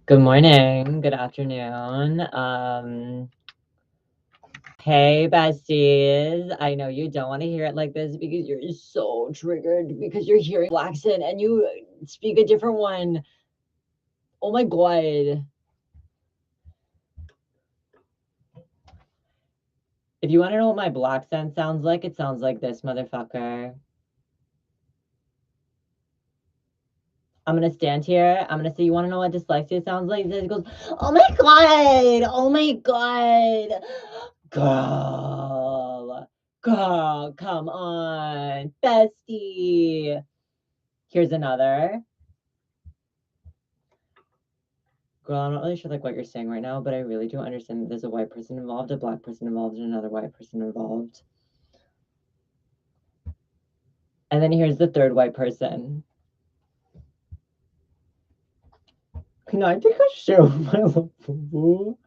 Good morning, good afternoon. Hey besties. I know you don't want to hear it like this because you're so triggered because you're hearing accent and you speak a different one. Oh my god. If you want to know what my black accent sounds like, it sounds like this, motherfucker. I'm gonna stand here. I'm gonna say, you want to know what dyslexia sounds like? It goes, oh my god. Oh my god. Girl, come on, bestie. Here's another. Girl, I'm not really sure like what you're saying right now, but I really do understand that there's a white person involved, a black person involved, and another white person involved. And then here's the third white person. Can I take a shit with my little boo?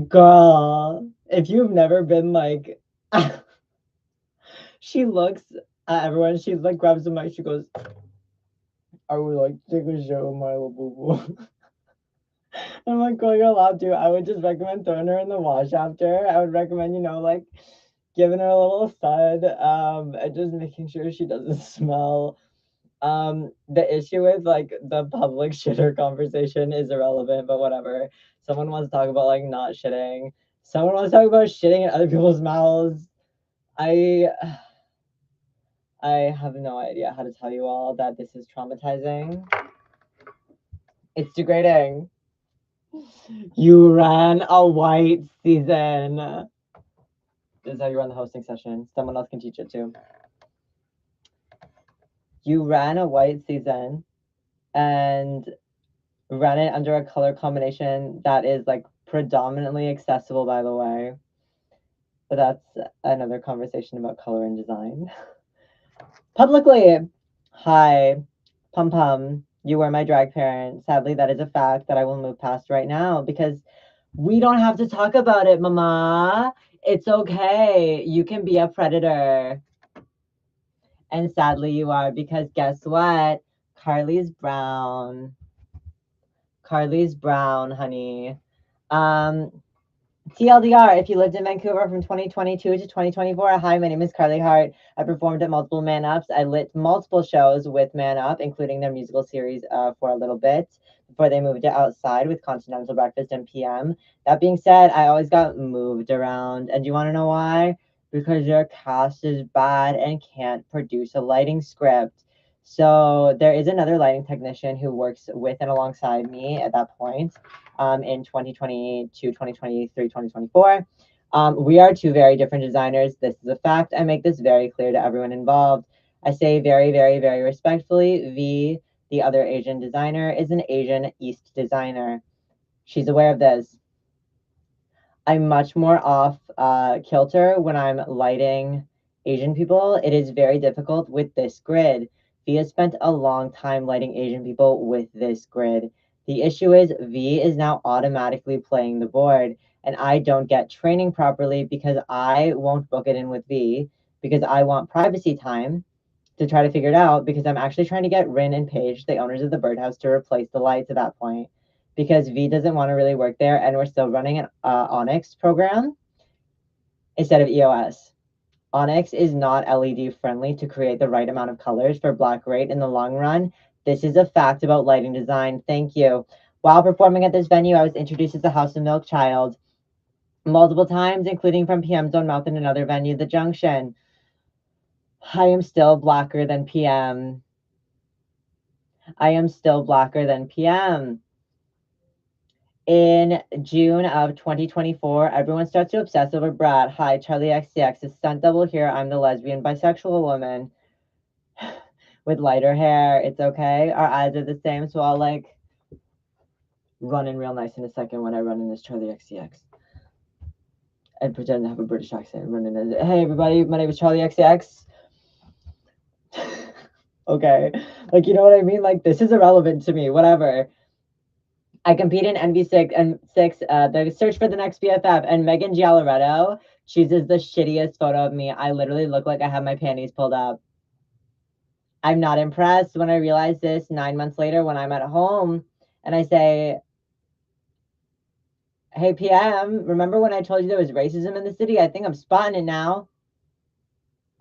Girl, if you've never been like, she looks at everyone, she like grabs the mic, she goes, I would like to take a shit with my little boo boo. I'm like, girl, you're allowed to. I would just recommend throwing her in the wash after. I would recommend, like giving her a little sud, and just making sure she doesn't smell. The issue with like the public shitter conversation is irrelevant, but whatever. Someone wants to talk about like not shitting. Someone wants to talk about shitting in other people's mouths. I have no idea how to tell you all that this is traumatizing. It's degrading. You ran a white season. This is how you run the hosting session. Someone else can teach it too. You ran a white season and ran it under a color combination that is like predominantly accessible, by the way. But that's another conversation about color and design. Publicly, hi, Pum Pum, you were my drag parent. Sadly, that is a fact that I will move past right now because we don't have to talk about it, mama. It's okay. You can be a predator. And sadly, you are because guess what? Carly's brown. Carly's brown, honey. TLDR, if you lived in Vancouver from 2022 to 2024, hi, my name is Carly Hart. I performed at multiple Man Ups. I lit multiple shows with Man Up, including their musical series for a little bit before they moved it outside with Continental Breakfast and PM. That being said, I always got moved around. And do you want to know why? Because your cast is bad and can't produce a lighting script. So there is another lighting technician who works with and alongside me at that point. In 2022, 2023, 2024. We are two very different designers. This is a fact. I make this very clear to everyone involved. I say very, very, very respectfully, V, the other Asian designer, is an Asian East designer. She's aware of this. I'm much more off kilter when I'm lighting Asian people. It is very difficult with this grid. V has spent a long time lighting Asian people with this grid. The issue is V is now automatically playing the board, and I don't get training properly because I won't book it in with V because I want privacy time to try to figure it out because I'm actually trying to get Rin and Paige, the owners of the birdhouse, to replace the lights at that point because V doesn't want to really work there, and we're still running an Onyx program instead of EOS. Onyx is not LED friendly to create the right amount of colors for Black Rate in the long run. This is a fact about lighting design. Thank you. While performing at this venue, I was introduced as the House of Milk Child multiple times, including from PM's own mouth in another venue, The Junction. I am still blacker than PM. I am still blacker than PM. In June of 2024, everyone starts to obsess over Brad. Hi, Charlie XCX, the stunt double here. I'm the lesbian bisexual woman with lighter hair. It's okay. Our eyes are the same, so I'll like run in real nice in a second when I run in this Charlie XCX. And pretend to have a British accent and run in as, hey everybody, my name is Charlie XCX. Okay. Like, you know what I mean? Like, this is irrelevant to me, whatever. I compete in NV6 and six, the search for the next BFF, and Megan Gialloretto chooses the shittiest photo of me. I literally look like I have my panties pulled up. I'm not impressed when I realize this 9 months later when I'm at home and I say, hey, PM, remember when I told you there was racism in the city? I think I'm spotting it now.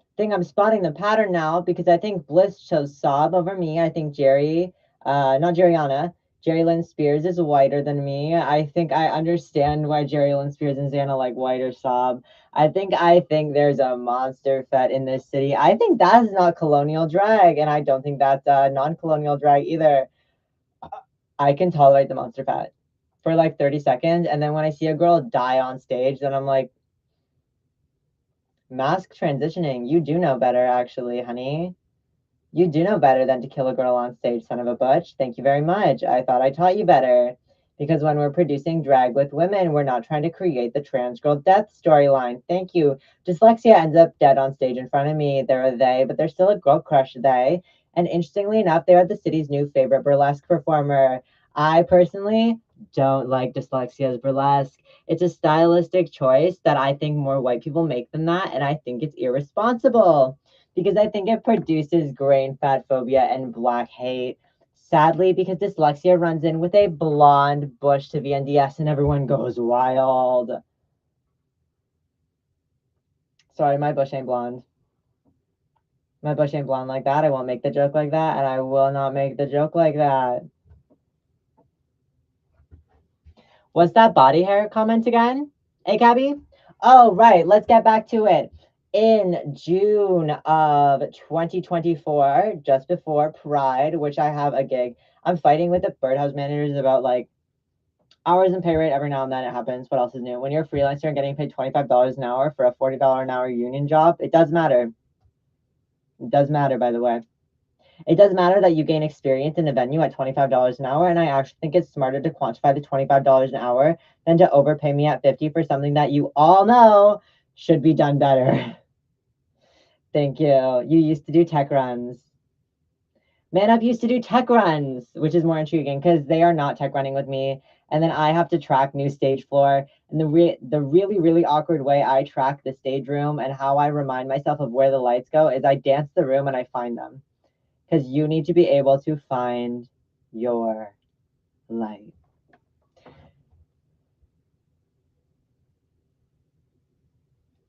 I think I'm spotting the pattern now because I think Bliss chose Sob over me. I think not Jerriana, Jerry Lynn Spears is whiter than me. I think I understand why Jerry Lynn Spears and Xana like white or Sob. I think there's a monster fet in this city. I think that's not colonial drag, and I don't think that's non-colonial drag either. I can tolerate the monster fat for like 30 seconds. And then when I see a girl die on stage, then I'm like, mask transitioning. You do know better, actually, honey. You do know better than to kill a girl on stage, son of a butch. Thank you very much. I thought I taught you better. Because when we're producing drag with women, we're not trying to create the trans girl death storyline. Thank you. Dyslexia ends up dead on stage in front of me. They're a they, but they're still a girl crush they. And interestingly enough, they are the city's new favorite burlesque performer. I personally don't like Dyslexia's burlesque. It's a stylistic choice that I think more white people make than that, and I think it's irresponsible because I think it produces grain fat phobia and black hate. Sadly, because dyslexia runs in with a blonde bush to VNDS and everyone goes wild. Sorry, my bush ain't blonde. My bush ain't blonde like that. I won't make the joke like that, and I will not make the joke like that. What's that body hair comment again? Hey, Gabby? Oh, right. Let's get back to it. In June of 2024, just before Pride, which I have a gig, I'm fighting with the Birdhouse managers about like hours and pay rate. Every now and then it happens. What else is new? When you're a freelancer and getting paid $25 an hour for a $40 an hour union job, it does matter. It does matter, by the way. It does matter that you gain experience in a venue at $25 an hour, and I actually think it's smarter to quantify the $25 an hour than to overpay me at 50 for something that you all know should be done better. Thank you. You used to do tech runs. Man Up used to do tech runs, which is more intriguing because they are not tech running with me. And then I have to track new stage floor. And the really, really awkward way I track the stage room and how I remind myself of where the lights go is I dance the room and I find them. Because you need to be able to find your light.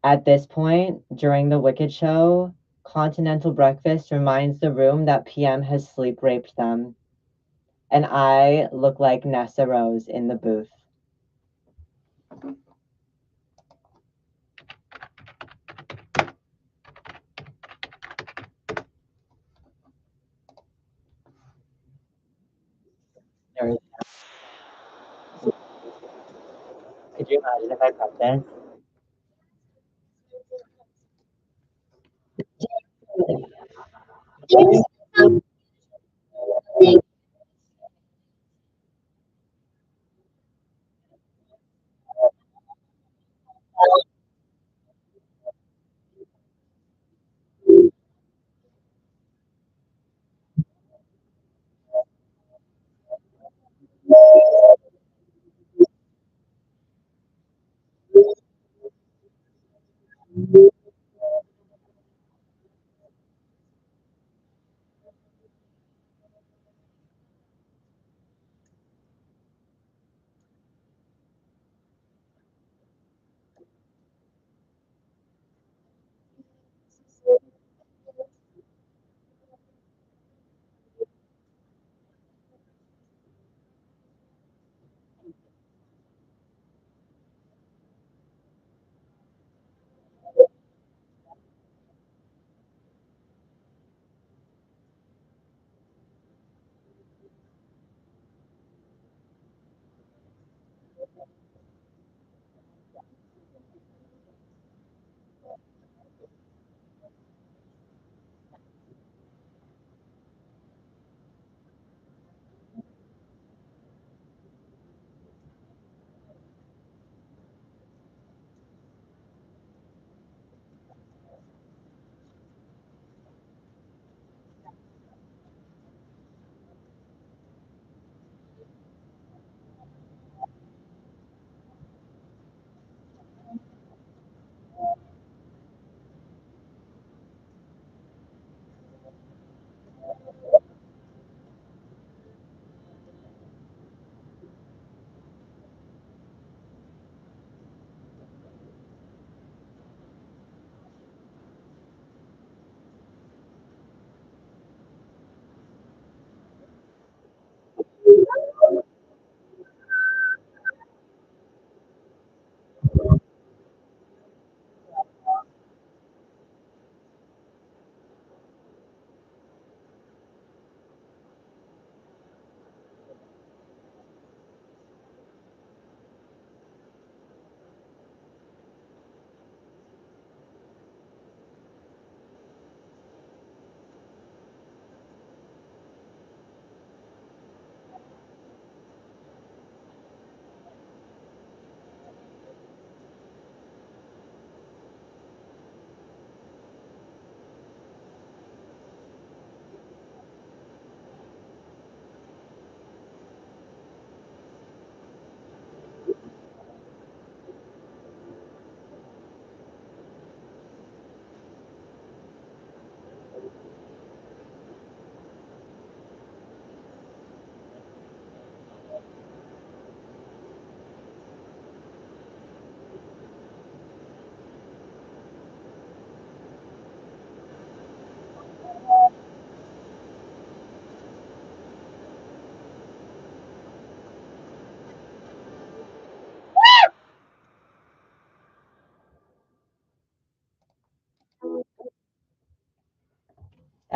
At this point, during the Wicked show, Continental Breakfast reminds the room that PM has sleep raped them. And I look like Nessa Rose in the booth. Could you imagine if I prepped this?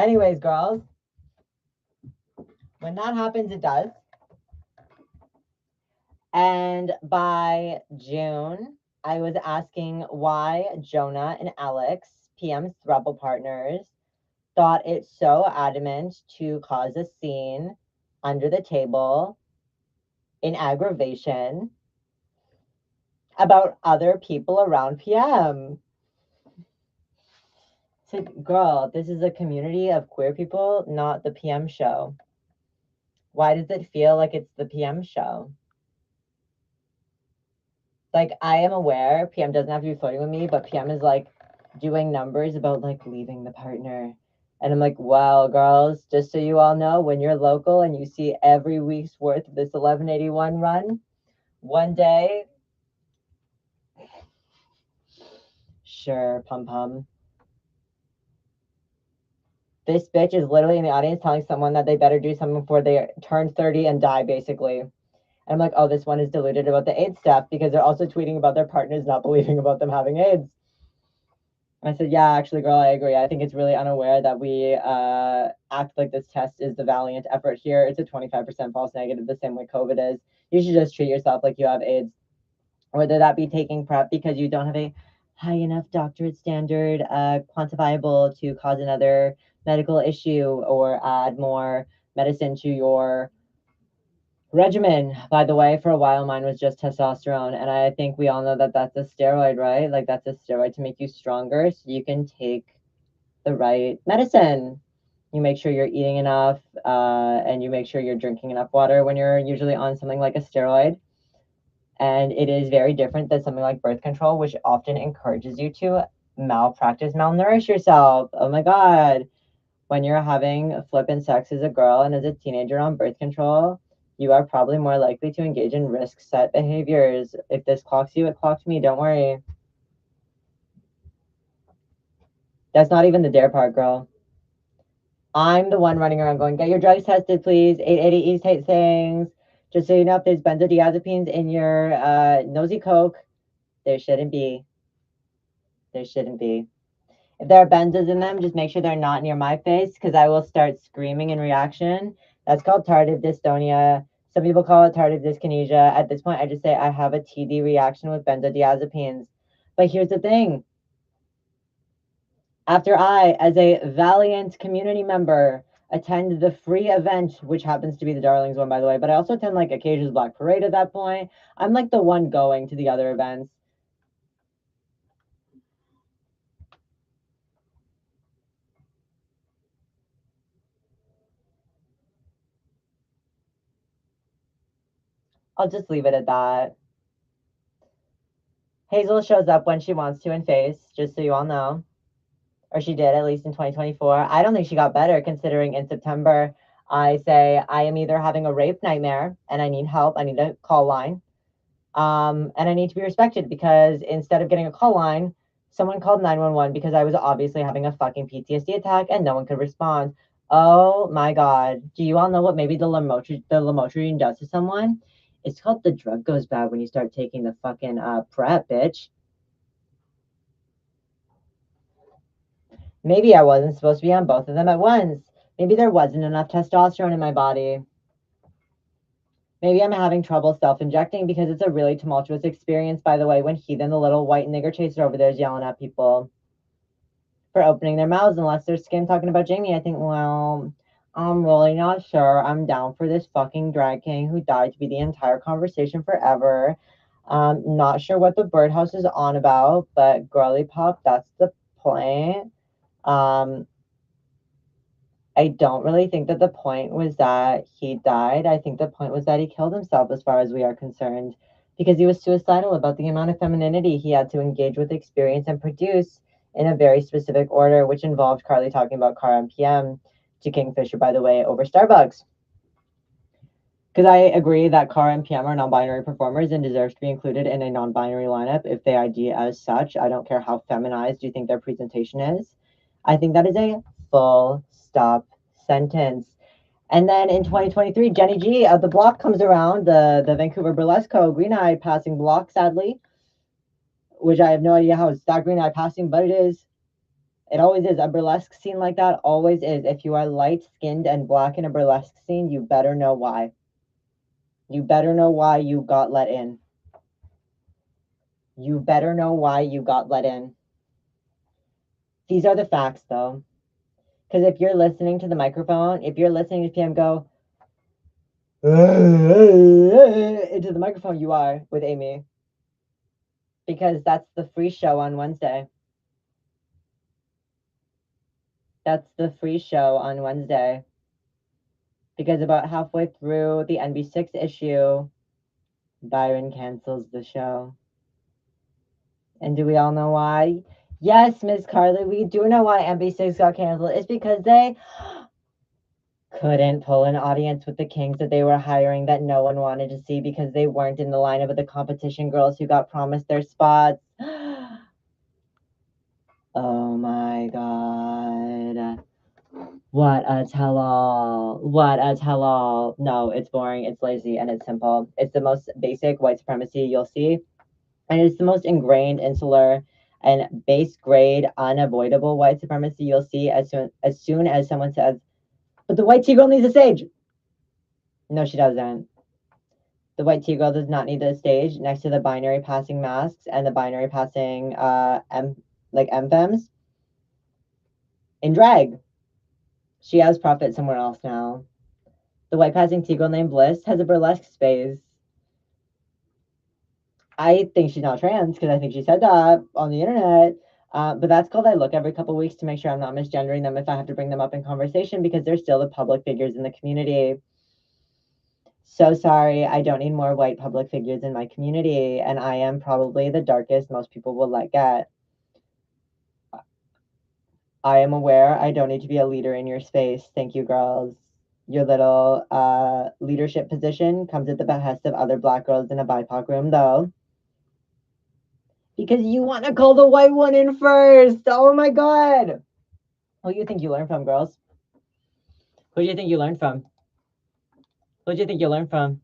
Anyways, girls, when that happens, it does. And by June, I was asking why Jonah and Alex, PM's throuple partners, thought it so adamant to cause a scene under the table in aggravation about other people around PM. So, girl, this is a community of queer people, not the PM show. Why does it feel like it's the PM show? Like, I am aware PM doesn't have to be flirting with me, but PM is like doing numbers about like leaving the partner. And I'm like, wow, girls, just so you all know, when you're local and you see every week's worth of this 1181 run, one day, sure, pum pum. This bitch is literally in the audience telling someone that they better do something before they turn 30 and die, basically. And I'm like, oh, this one is deluded about the AIDS stuff because they're also tweeting about their partners not believing about them having AIDS. I said, yeah, actually, girl, I agree. I think it's really unaware that we act like this test is the valiant effort here. It's a 25% false negative, the same way COVID is. You should just treat yourself like you have AIDS, whether that be taking PrEP because you don't have a high enough doctorate standard quantifiable to cause another medical issue or add more medicine to your regimen. By the way, for a while mine was just testosterone, and I think we all know that that's a steroid, right? Like that's a steroid to make you stronger so you can take the right medicine. You make sure you're eating enough, and you make sure you're drinking enough water when you're usually on something like a steroid. And it is very different than something like birth control, which often encourages you to malpractice, malnourish yourself. Oh my God. When you're having flippant sex as a girl and as a teenager on birth control, you are probably more likely to engage in risk set behaviors. If this clocks you, it clocked me. Don't worry. That's not even the dare part, girl. I'm the one running around going, get your drugs tested, please. 880 East Hate things. Just so you know, if there's benzodiazepines in your nosy coke, there shouldn't be. There shouldn't be. If there are benzos in them, just make sure they're not near my face because I will start screaming in reaction. That's called tardive dystonia. Some people call it tardive dyskinesia. At this point, I just say I have a TD reaction with benzodiazepines. But here's the thing. After I, as a valiant community member, attend the free event, which happens to be the Darlings one, by the way, but I also attend like Occasion's Black Parade at that point. I'm like the one going to the other events. I'll just leave it at that. Hazel shows up when she wants to in Face, just so you all know. Or she did, at least in 2024. I don't think she got better considering in September, I say I am either having a rape nightmare and I need help. I need a call line. And I need to be respected because instead of getting a call line, someone called 911 because I was obviously having a fucking PTSD attack and no one could respond. Oh my God. Do you all know what maybe the lamotrigine does to someone? It's called the drug goes bad when you start taking the fucking PrEP, bitch. Maybe I wasn't supposed to be on both of them at once. Maybe there wasn't enough testosterone in my body. Maybe I'm having trouble self-injecting because it's a really tumultuous experience, by the way, when Heathen, the little white nigger chaser over there, is yelling at people for opening their mouths unless they're skin talking about Jamie. I think, well, I'm really not sure. I'm down for this fucking drag king who died to be the entire conversation forever. Not sure what the birdhouse is on about, but girly pop, that's the point. I don't really think that the point was that he died. I think the point was that he killed himself, as far as we are concerned, because he was suicidal about the amount of femininity he had to engage with, experience, and produce in a very specific order, which involved Carly talking about Car and PM to Kingfisher, by the way, over Starbucks. Because I agree that Car and PM are non-binary performers and deserve to be included in a non-binary lineup if they ID as such. I don't care how feminized you think their presentation is. I think that is a full stop sentence. And then in 2023, Jenny G of the block comes around, the Vancouver Burlesco Green Eye passing block, sadly, which I have no idea how it's that Green Eye passing, but it is. It always is. A burlesque scene like that always is. If you are light skinned and black in a burlesque scene, you better know why. You better know why you got let in. You better know why you got let in. These are the facts, though. Because if you're listening to the microphone, if you're listening to PM go into the microphone, you are with Amy. Because that's the free show on Wednesday. That's the free show on Wednesday. Because about halfway through the NB6 issue, Byron cancels the show. And do we all know why? Yes, Miss Carly, we do know why NB6 got canceled. It's because they couldn't pull an audience with the kings that they were hiring that no one wanted to see because they weren't in the lineup of the competition girls who got promised their spots. Oh my god. What a tell-all. What a tell-all. No, it's boring, it's lazy, and it's simple. It's the most basic white supremacy you'll see. And it's the most ingrained, insular, and base grade, unavoidable white supremacy you'll see as soon as someone says, but the white T-girl needs a stage. No, she doesn't. The white T-girl does not need a stage next to the binary passing masks and the binary passing M-femmes in drag. She has profit somewhere else now. The white passing T-girl named Bliss has a burlesque space. I think she's not trans because I think she said that on the internet. But that's called I look every couple weeks to make sure I'm not misgendering them if I have to bring them up in conversation because they're still the public figures in the community. So sorry, I don't need more white public figures in my community, and I am probably the darkest most people will let get. I am aware I don't need to be a leader in your space. Thank you, girls. Your little leadership position comes at the behest of other Black girls in a BIPOC room, though. Because you want to call the white one in first. Oh my god. Who do you think you learned from, girls? Who do you think you learned from? Who do you think you learned from?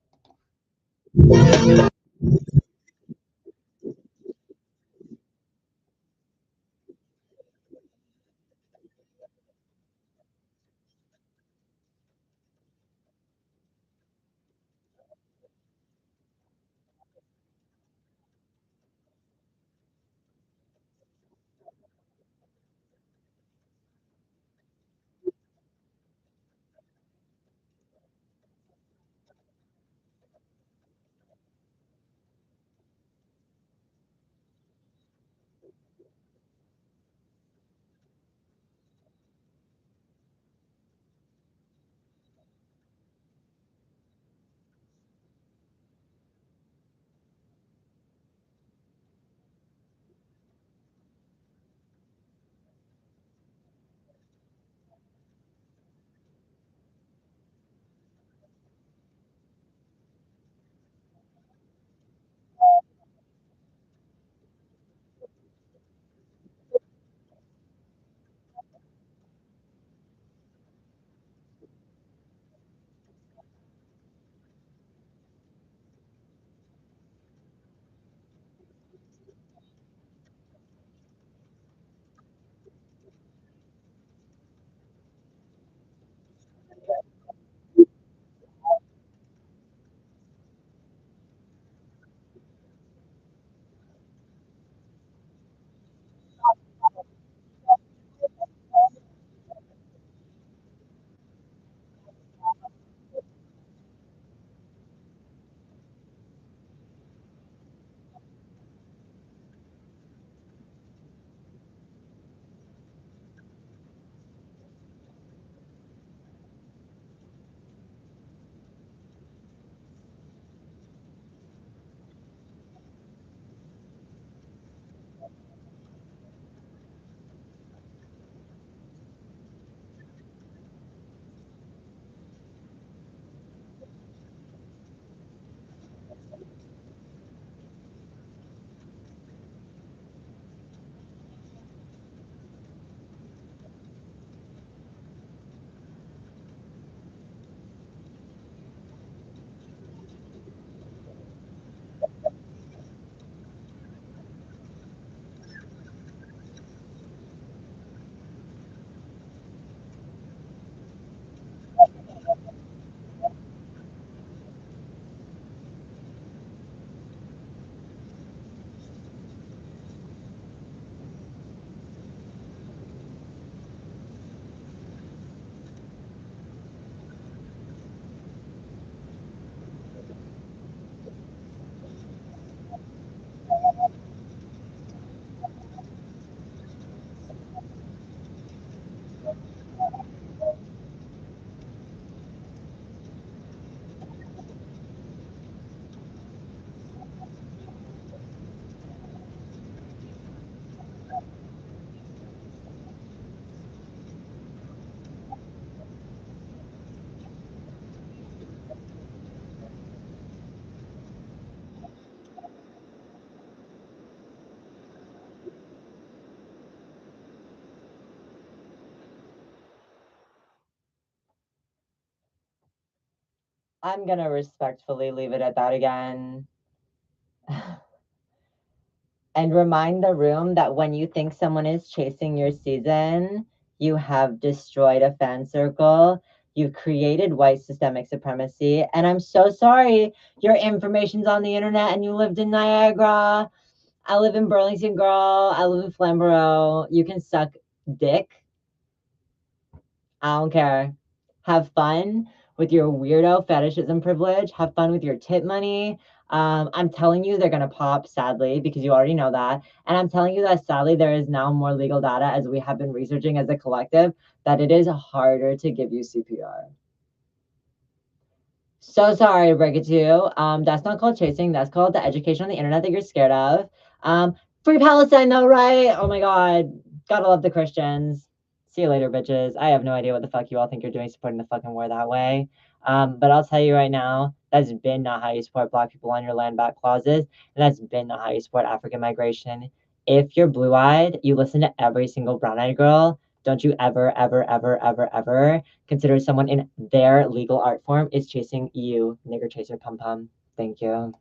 I'm gonna respectfully leave it at that again. And remind the room that when you think someone is chasing your season, you have destroyed a fan circle. You've created white systemic supremacy. And I'm so sorry your information's on the internet and you lived in Niagara. I live in Burlington, girl. I live in Flamborough. You can suck dick. I don't care. Have fun with your weirdo fetishism privilege. Have fun with your tip money. I'm telling you, they're going to pop, sadly, because you already know that. And I'm telling you that, sadly, there is now more legal data, as we have been researching as a collective, that it is harder to give you CPR. So sorry to break it to you. That's not called chasing. That's called the education on the internet that you're scared of. Free Palestine, though, right? Oh my God. Gotta love the Christians. See you later, bitches. I have no idea what the fuck you all think you're doing supporting the fucking war that way. But I'll tell you right now, that's been not how you support Black people on your land back clauses. And that's been not how you support African migration. If you're blue eyed, you listen to every single brown eyed girl. Don't you ever, ever, ever, ever, ever consider someone in their legal art form is chasing you, nigger chaser pum pum. Thank you.